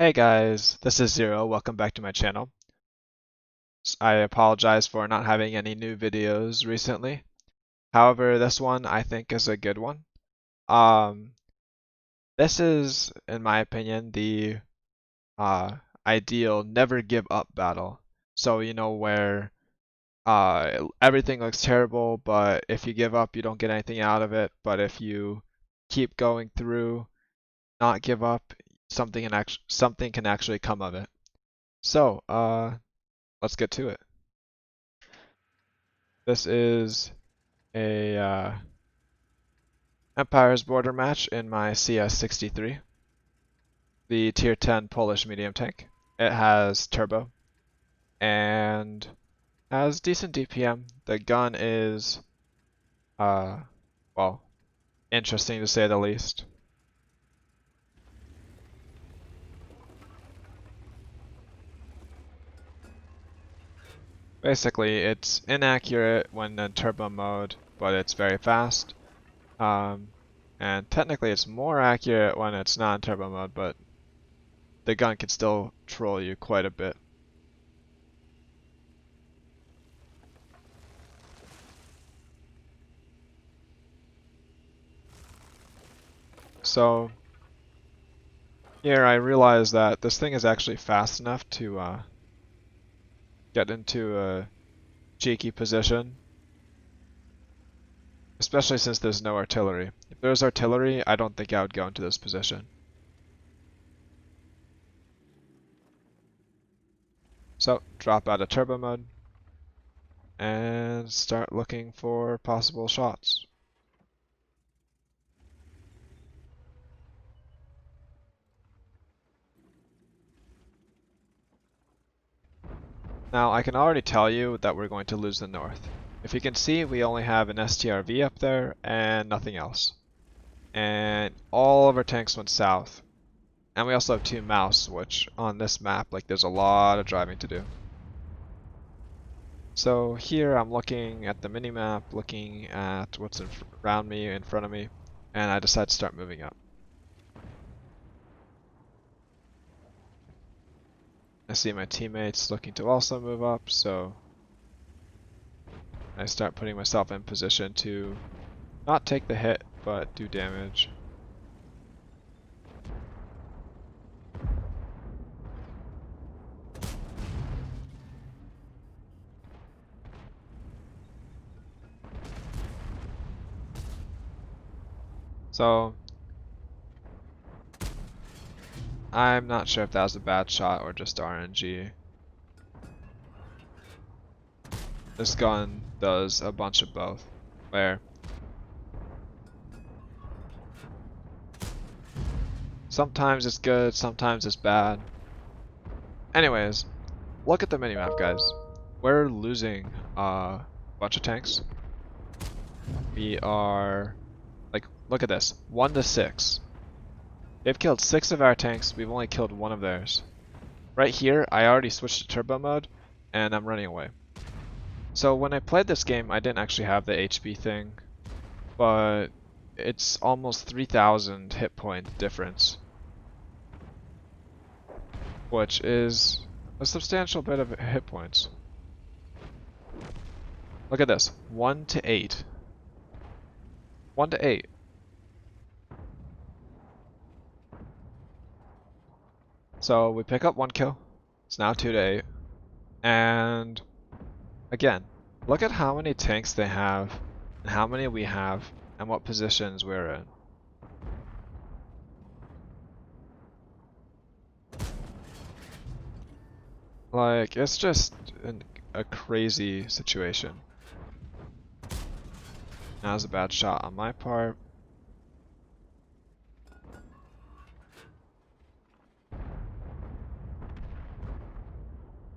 Hey guys, this is Zero. Welcome back to my channel. I apologize for not having any new videos recently. However, this one I think is a good one. Um, this is, in my opinion, the uh, ideal never give up battle. So, where everything looks terrible, but if you give up, you don't get anything out of it. But if you keep going through, not give up, something can actually come of it. So, let's get to it. This is a Empire's Border match in my CS63, the tier 10 Polish medium tank. It has turbo and has decent DPM. The gun is, uh, well, interesting to say the least. Basically, it's inaccurate when in turbo mode, but it's very fast. Um, and technically it's more accurate when it's not in turbo mode, but the gun can still troll you quite a bit. So here I realize that this thing is actually fast enough to get into a cheeky position, especially since there's no artillery. If there was artillery, I don't think I would go into this position. So drop out of turbo mode and start looking for possible shots. Now I can already tell you that we're going to lose the north. If you can see, we only have an STRV up there and nothing else. And all of our tanks went south. And we also have two mouse, which on this map, like, there's a lot of driving to do. So here I'm looking at the minimap, looking at what's around me, in front of me, and I decide to start moving up. I see my teammates looking to also move up, so I start putting myself in position to not take the hit, but do damage. So I'm not sure if that was a bad shot or just RNG. This gun does a bunch of both, where sometimes it's good, sometimes it's bad. Anyways, look at the minimap, guys. We're losing a bunch of tanks. We are, like, look at this, 1 to 6. They've killed 6 of our tanks, we've only killed 1 of theirs. Right here, I already switched to turbo mode, and I'm running away. So when I played this game, I didn't actually have the HP thing, but it's almost 3,000 hit point difference, which is a substantial bit of hit points. Look at this, 1 to 8. 1 to 8. So we pick up 1 kill. It's now 2 to 8. And again, look at how many tanks they have, and how many we have, and what positions we're in. Like, it's just a crazy situation. That was a bad shot on my part.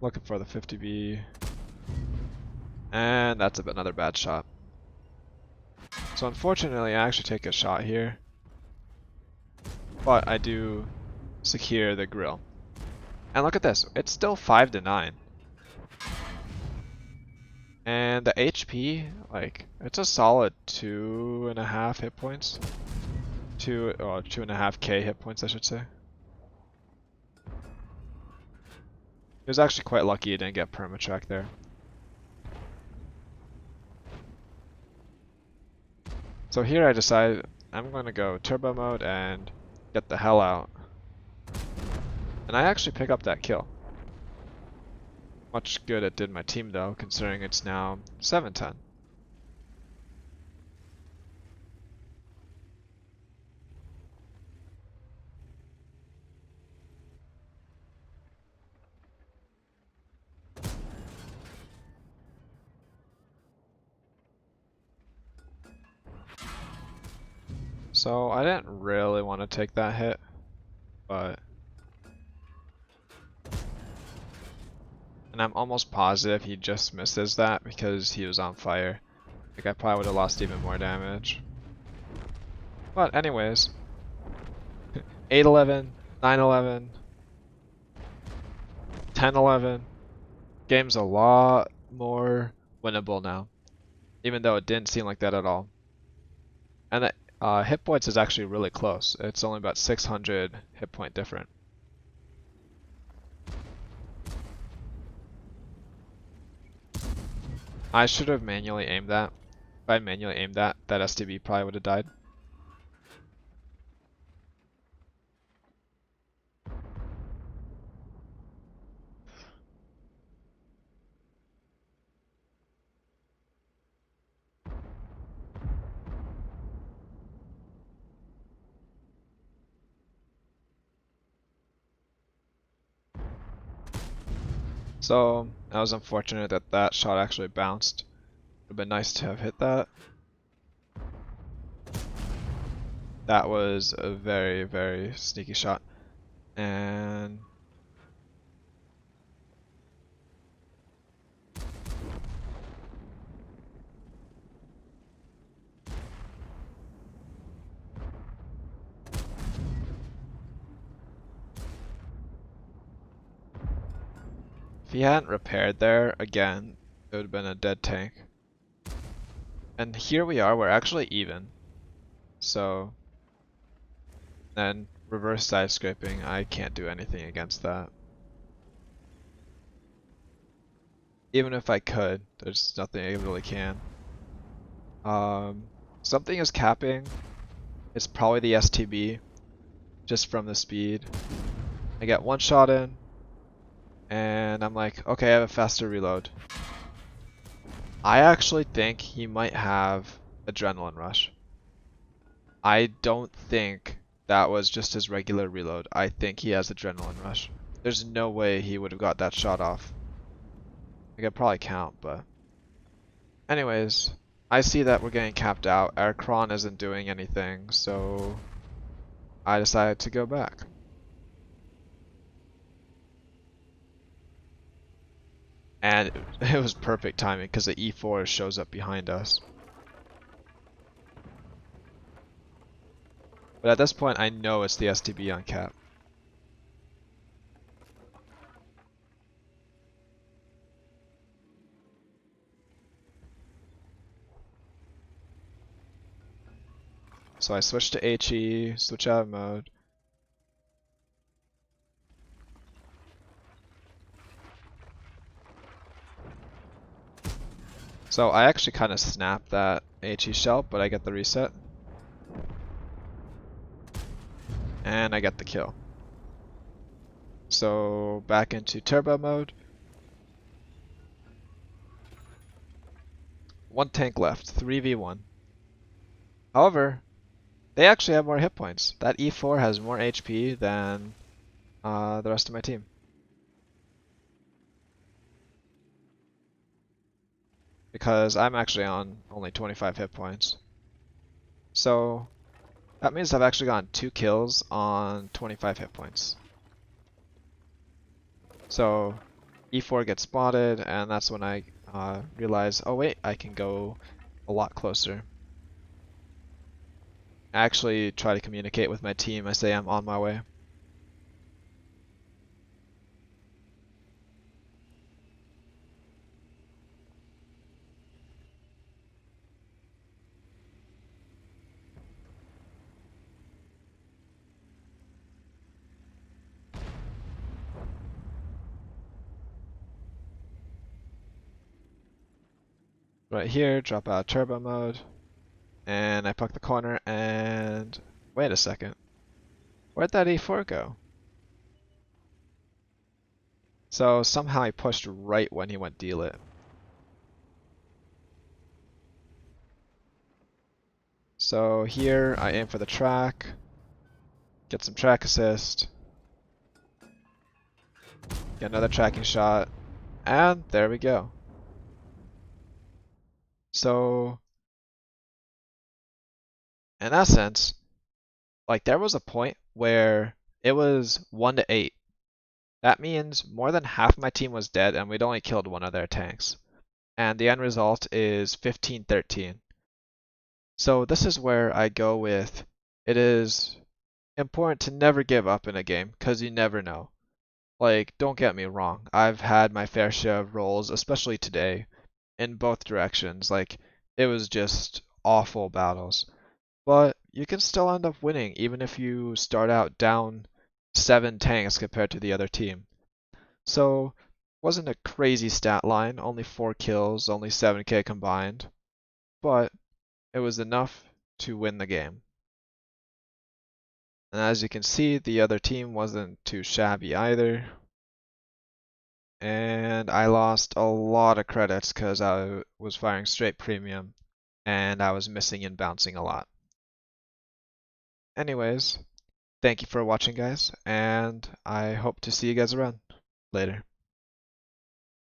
Looking for the 50B. And that's another bad shot. So unfortunately, I actually take a shot here. But I do secure the grill. And look at this, it's still 5 to 9. And the HP, like, it's a solid 2.5 hit points. 2.5k hit points, I should say. He was actually quite lucky he didn't get permatrack there. So here I decided I'm going to go turbo mode and get the hell out. And I actually pick up that kill. Much good it did my team though, considering it's now 7-10. So I didn't really want to take that hit, but... And I'm almost positive he just misses that because he was on fire. Like I probably would have lost even more damage. But anyways, 8-11, 9-11, 10-11. Game's a lot more winnable now, even though it didn't seem like that at all. And the hit points is actually really close. It's only about 600 hit point different. I should have manually aimed that. If I manually aimed that, that STB probably would have died. So, that was unfortunate that that shot actually bounced. Would have been nice to have hit that. That was a very, very sneaky shot. And... if he hadn't repaired there, again, it would have been a dead tank. And here we are, we're actually even. So... then reverse side scraping, I can't do anything against that. Even if I could, there's nothing I really can. Something is capping. It's probably the STB, just from the speed. I get one shot in, and I'm like, okay, I have a faster reload. I actually think he might have adrenaline rush. I don't think that was just his regular reload. I think he has adrenaline rush. There's no way he would have got that shot off. I could probably count, but... anyways, I see that we're getting capped out. Our cron isn't doing anything, so... I decided to go back. And it was perfect timing because the E4 shows up behind us. But at this point, I know it's the STB on cap. So I switch to HE, switch out of mode. So I actually kind of snapped that HE shell, but I get the reset. And I get the kill. So back into turbo mode. One tank left, 3v1. However, they actually have more hit points. That E4 has more HP than the rest of my team. Because I'm actually on only 25 hit points. So that means I've actually gotten 2 kills on 25 hit points. So E4 gets spotted, and that's when I realize, oh wait, I can go a lot closer. I actually try to communicate with my team. I say I'm on my way. right here, drop out of turbo mode, and I puck the corner, and wait a second. Where'd that E4 go? So somehow he pushed right when he went D-lit. So here I aim for the track, get some track assist, get another tracking shot, and there we go. So in essence, like there was a point where it was 1-8. That means more than half my team was dead and we'd only killed one of their tanks. And the end result is 15-13. So this is where I go with it is important to never give up in a game because you never know. Like, don't get me wrong, I've had my fair share of rolls, especially today, in both directions. Like, it was just awful battles. But you can still end up winning even if you start out down 7 tanks compared to the other team. So, wasn't a crazy stat line, only 4 kills, only 7k combined, but it was enough to win the game. And as you can see, the other team wasn't too shabby either. And I lost a lot of credits because I was firing straight premium and I was missing and bouncing a lot. Anyways, thank you for watching, guys, and I hope to see you guys around. Later.